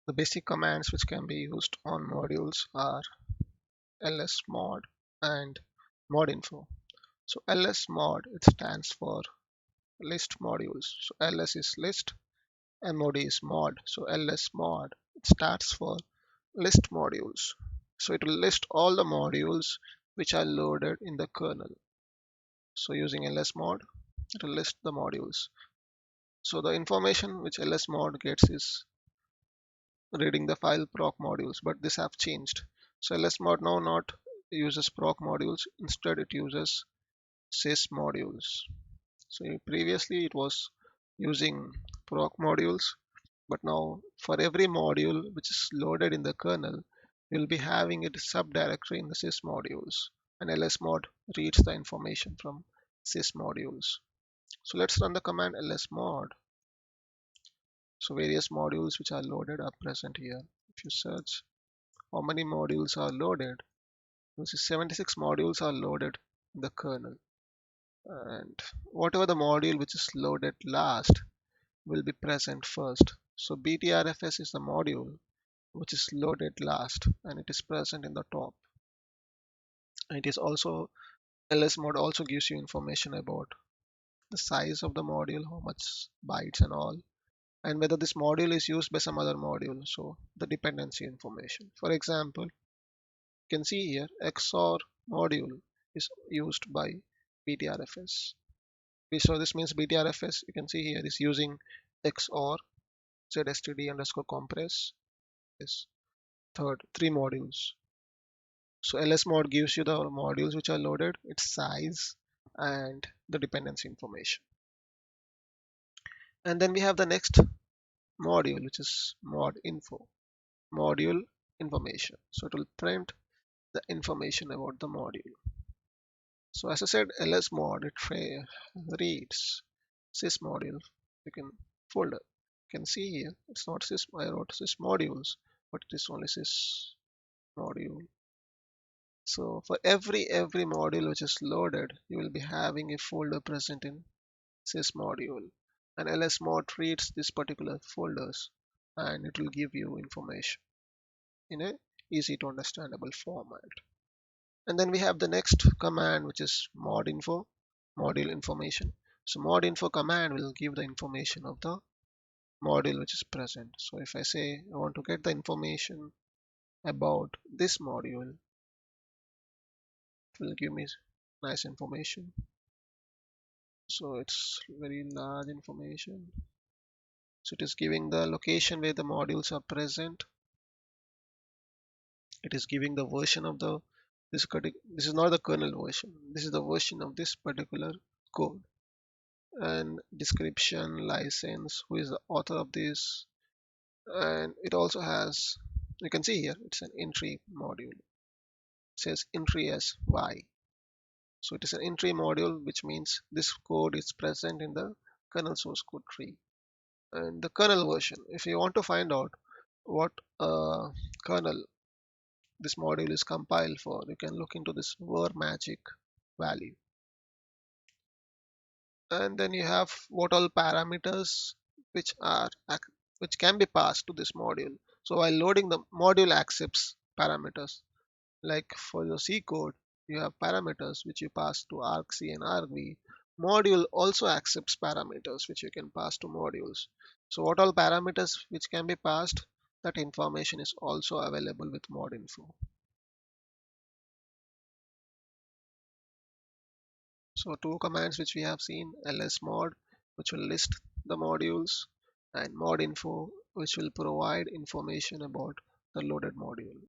The basic commands which can be used on modules are lsmod and modinfo. So lsmod, it stands for list modules. So ls is list, mod is mod. So lsmod, it starts for list modules. So it will list all the modules which are loaded in the kernel. So using lsmod, it will list the modules. So the information which lsmod gets is reading the file proc modules, but this have changed. So lsmod now not uses proc modules, instead it uses sys modules. So previously it was using proc modules, but now for every module which is loaded in the kernel, you'll be having a subdirectory in the sys modules, and lsmod reads the information from sys modules. So let's run the command lsmod. So various modules which are loaded are present here. If you search how many modules are loaded, you see 76 modules are loaded in the kernel, and whatever the module which is loaded last will be present first. So btrfs is the module which is loaded last and it is present in the top. It is also, lsmod also gives you information about the size of the module, how much bytes and all, and whether this module is used by some other module, so the dependency information. For example, you can see here XOR module is used by btrfs. So this means btrfs, you can see here, is using XOR zstd underscore compress is third three modules. So lsmod gives you the modules which are loaded, its size, and the dependency information. And then we have the next module, which is mod info, module information. So it will print the information about the module. So as I said, lsmod, it reads sys module. You can folder. You can see here, it's not sys, I wrote sys modules, but it is only sys module. So for every module which is loaded, you will be having a folder present in sys module, and lsmod reads these particular folders and it will give you information in a easy to understandable format. And then we have the next command, which is modinfo, module information. So modinfo command will give the information of the module which is present. So if I say I want to get the information about this module, it will give me nice information. So it's very large information. So it is giving the location where the modules are present. It is giving the version of the this is not the kernel version. This is the version of this particular code, and description, license, who is the author of this, and it also has, you can see here, it's an entry module. It says entry as y. So it is an entry module, which means this code is present in the kernel source code tree. And the kernel version, if you want to find out what kernel this module is compiled for, you can look into this var magic value. And then you have what all parameters which are which can be passed to this module. So while loading, the module accepts parameters. Like for your C code, you have parameters which you pass to argc and argv. Module also accepts parameters which you can pass to modules. So what all parameters which can be passed, that information is also available with modinfo. So two commands which we have seen, lsmod, which will list the modules, and modinfo, which will provide information about the loaded module.